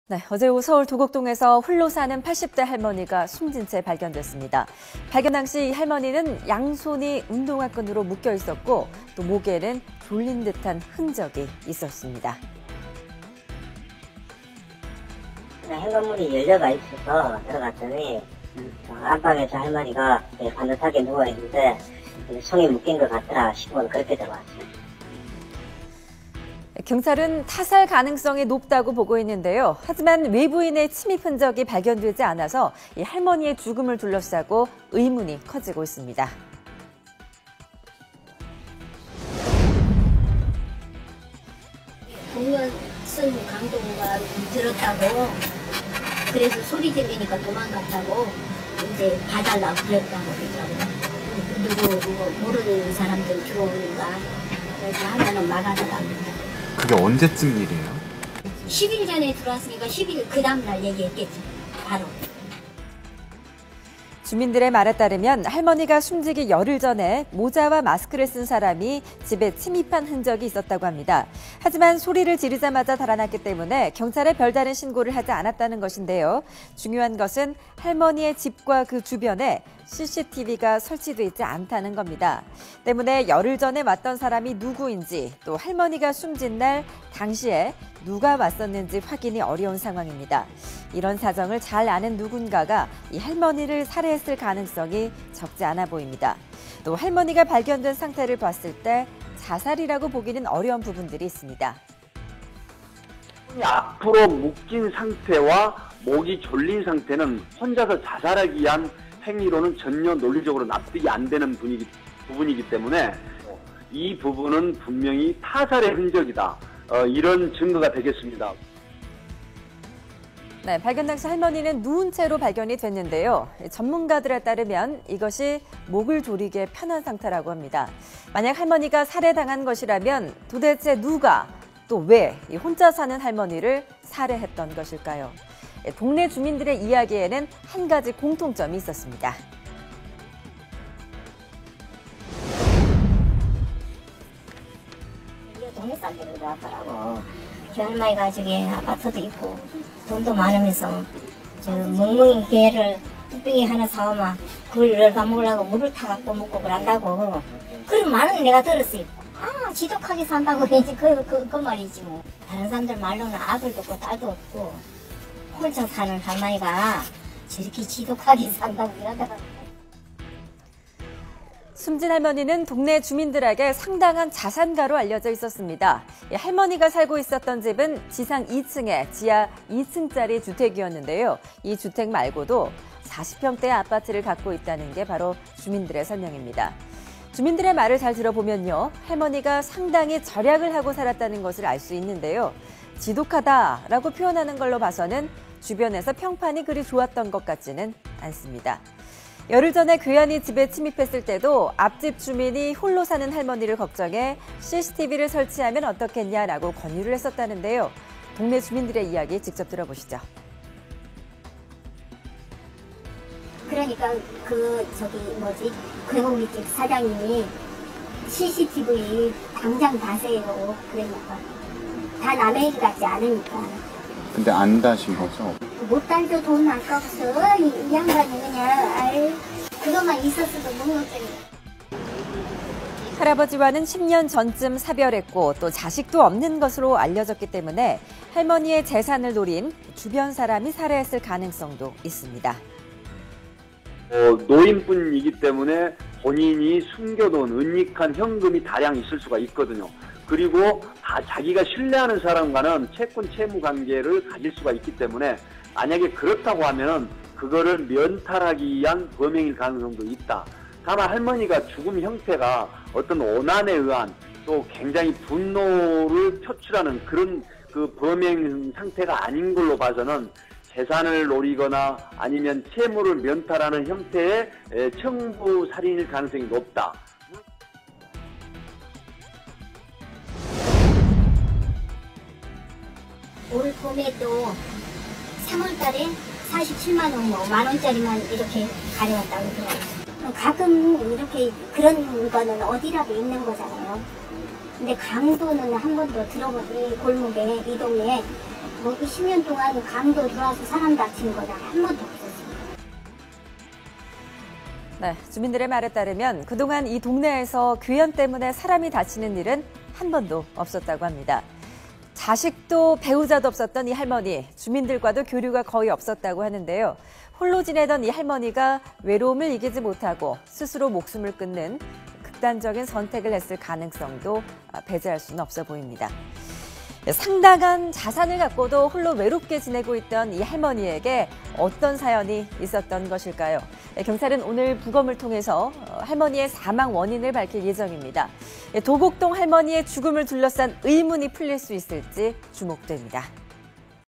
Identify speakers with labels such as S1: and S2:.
S1: 네, 어제 오후 서울 도곡동에서 홀로 사는 80대 할머니가 숨진 채 발견됐습니다. 발견 당시 할머니는 양손이 운동화끈으로 묶여 있었고 또 목에는 졸린 듯한 흔적이 있었습니다.
S2: 현관문이 열려가 있어서 들어갔더니 안방에서 할머니가 반듯하게 누워있는데 손이 묶인 것 같더라 싶어 그렇게 들어왔어요.
S1: 경찰은 타살 가능성이 높다고 보고 있는데요. 하지만 외부인의 침입 흔적이 발견되지 않아서 이 할머니의 죽음을 둘러싸고 의문이 커지고 있습니다.
S3: 공연 쓴 강도가 들었다고, 그래서 소리 들리니까 도망갔다고 이제 봐달라고 그랬다고 그러더라고요. 누구 모르는 사람들 들어오니까 그래서 하면은 막아달라고.
S4: 그게 언제쯤 일이에요?
S3: 10일 전에 들어왔으니까 10일 그 다음날 얘기했겠지, 바로.
S1: 주민들의 말에 따르면 할머니가 숨지기 열흘 전에 모자와 마스크를 쓴 사람이 집에 침입한 흔적이 있었다고 합니다. 하지만 소리를 지르자마자 달아났기 때문에 경찰에 별다른 신고를 하지 않았다는 것인데요. 중요한 것은 할머니의 집과 그 주변에 CCTV가 설치돼 있지 않다는 겁니다. 때문에 열흘 전에 왔던 사람이 누구인지 또 할머니가 숨진 날 당시에 누가 왔었는지 확인이 어려운 상황입니다. 이런 사정을 잘 아는 누군가가 이 할머니를 살해했을 가능성이 적지 않아 보입니다. 또 할머니가 발견된 상태를 봤을 때 자살이라고 보기는 어려운 부분들이 있습니다.
S5: 앞으로 묶인 상태와 목이 졸린 상태는 혼자서 자살하기 위한 행위로는 전혀 논리적으로 납득이 안 되는 부분이기 때문에 이 부분은 분명히 타살의 흔적이다. 이런 증거가 되겠습니다.
S1: 네, 발견 당시 할머니는 누운 채로 발견이 됐는데요. 전문가들에 따르면 이것이 목을 조리기에 편한 상태라고 합니다. 만약 할머니가 살해당한 것이라면 도대체 누가 또 왜 혼자 사는 할머니를 살해했던 것일까요? 동네 주민들의 이야기에는 한 가지 공통점이 있었습니다.
S3: 동네 사람들이 나왔더라고. 저 할머니가 저기 아파트도 있고 돈도 많으면서 저 멍멍이 개를 뚝배기 하나 사오면 그걸 가먹으려고 물을 타갖고 먹고 그런다고. 그런 말은 내가 들었어요. 아, 지독하게 산다고 이제 그 말이지 뭐. 다른 사람들 말로는 아들도 없고 딸도 없고 혼자 사는 할머니가 저렇게 지독하게 산다고 이러더라고요.
S1: 숨진 할머니는 동네 주민들에게 상당한 자산가로 알려져 있었습니다. 할머니가 살고 있었던 집은 지상 2층에 지하 2층짜리 주택이었는데요. 이 주택 말고도 40평대의 아파트를 갖고 있다는 게 바로 주민들의 설명입니다. 주민들의 말을 잘 들어보면요. 할머니가 상당히 절약을 하고 살았다는 것을 알 수 있는데요. 지독하다라고 표현하는 걸로 봐서는 주변에서 평판이 그리 좋았던 것 같지는 않습니다. 열흘 전에 괴한이 집에 침입했을 때도 앞집 주민이 홀로 사는 할머니를 걱정해 CCTV를 설치하면 어떻겠냐라고 권유를 했었다는데요. 동네 주민들의 이야기 직접 들어보시죠.
S3: 그러니까 괴고기집 사장님이 CCTV 당장 다세요. 그러니까 다 남의 일 같지 않으니까.
S4: 근데 안 다신 거죠?
S3: 못 달도 돈 아까워서 이 양반이 그냥 그것만 있었어도 묵묵히.
S1: 할아버지와는 10년 전쯤 사별했고 또 자식도 없는 것으로 알려졌기 때문에 할머니의 재산을 노린 주변 사람이 살해했을 가능성도 있습니다.
S5: 노인분이기 때문에 본인이 숨겨둔 은닉한 현금이 다량 있을 수가 있거든요. 그리고 자기가 신뢰하는 사람과는 채권 채무 관계를 가질 수가 있기 때문에 만약에 그렇다고 하면 그거를 면탈하기 위한 범행일 가능성도 있다. 다만 할머니가 죽음 형태가 어떤 오난에 의한 또 굉장히 분노를 표출하는 그런 그 범행 상태가 아닌 걸로 봐서는 재산을 노리거나 아니면 채무를 면탈하는 형태의 청부 살인일 가능성이 높다.
S3: 올 봄에도 3월달에 47만 원, 뭐 만원짜리만 이렇게 가져왔다고 그러더라고요. 가끔 이렇게 그런 거는 어디라도 있는 거잖아요. 근데 강도는 한 번도 들어보니 골목에 이 동네에 뭐 20년 동안 강도 들어와서 사람 다친 거는 한 번도 없었습니다.
S1: 네, 주민들의 말에 따르면 그동안 이 동네에서 귀연 때문에 사람이 다치는 일은 한 번도 없었다고 합니다. 자식도 배우자도 없었던 이 할머니, 주민들과도 교류가 거의 없었다고 하는데요. 홀로 지내던 이 할머니가 외로움을 이기지 못하고 스스로 목숨을 끊는 극단적인 선택을 했을 가능성도 배제할 수는 없어 보입니다. 상당한 자산을 갖고도 홀로 외롭게 지내고 있던 이 할머니에게 어떤 사연이 있었던 것일까요? 경찰은 오늘 부검을 통해서 할머니의 사망 원인을 밝힐 예정입니다. 도곡동 할머니의 죽음을 둘러싼 의문이 풀릴 수 있을지 주목됩니다.